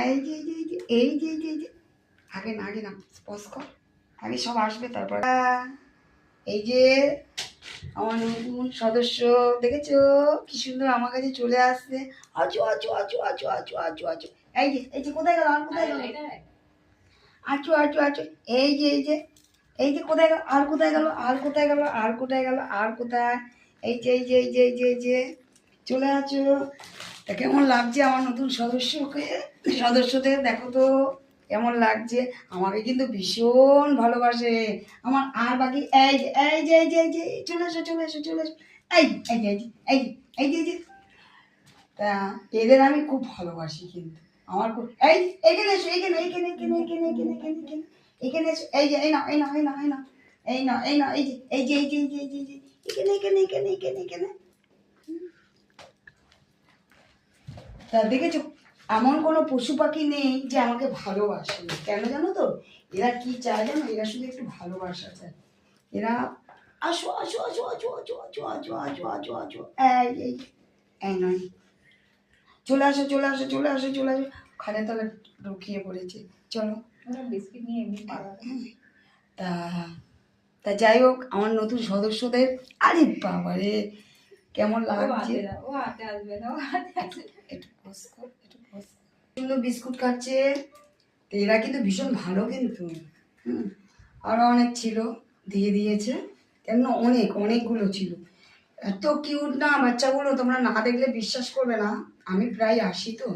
এই যে এই যে এই যে এই যে আগে না স্পর্শ কর, আগে সব আসবে তারপর। এই যে আমার নতুন সদস্য, দেখেছো কি সুন্দর আমার কাছে চলে আসছে। আচু আচু আচু আচু আচু আচু আচু। এই যে কোথায় গেল, আর কোথায় গেল? আচু আচু আচু। এই যে এই যে এই যে কোথায় গেল, আর কোথায় গেল, আর কোথায় গেল, আর কোথায় গেল, আর কোথায়? এই যে এই যে এই যে এই যে এই যে চলে আছো। তা কেমন লাগছে আমার নতুন সদস্যদের দেখো তো কেমন লাগছে। আমাকে কিন্তু ভীষণ ভালোবাসে আমার। আর বাকি এই যে এই যে এই যে এই যে চলে এসো চলে এসো চলে এসো। এই এই যে এই যে এই যে এই যে তা এদের আমি খুব ভালোবাসি কিন্তু। আমার খুব এইখানে এসো, এইখানে এইখানে এইখানে এইখানে এইখানে এইখানে এইখানে এইখানে এসো। এই যে এই নাও এই নাও এই নাও এই নাও এই নাও এই নাও এই যে এই যে এই যে এই যে এই যে এইখানে এইখানে এইখানে এইখানে এইখানে। তা দেখেছো এমন কোনো পশু পাখি নেই যে আমাকে ভালোবাসে না। কেন জানো তো? এরা কি চায় জানো? এরা শুধু একটু ভালোবাসা চায়। এরা আসো আসো আসো আসো আসো আসো আসো আসো আসো আসো। এই এই নয়, চলে আসো চলে আসো চলে আসো চলে আসো। খালে তলে ঢুকিয়ে পড়েছে। চলো বিস্কিট নিয়ে এমনি তা তা যাই হোক আমার নতুন সদস্যদের, আরে বাবা রে কেমন লাগছে। ও হাতে আসবে না, ও হাতে আসবে। একটু পজ কর, একটু পজ কর। সুন্দর বিস্কুট খাচ্ছে। তো এরা কিন্তু ভীষণ ভালো কিন্তু। হুম, আরো অনেক ছিল, দিয়ে দিয়েছে। কেন অনেকগুলো ছিল। এত কিউট না বাচ্চাগুলো, তোমরা না দেখলে বিশ্বাস করবে না। আমি প্রায় আসি তো।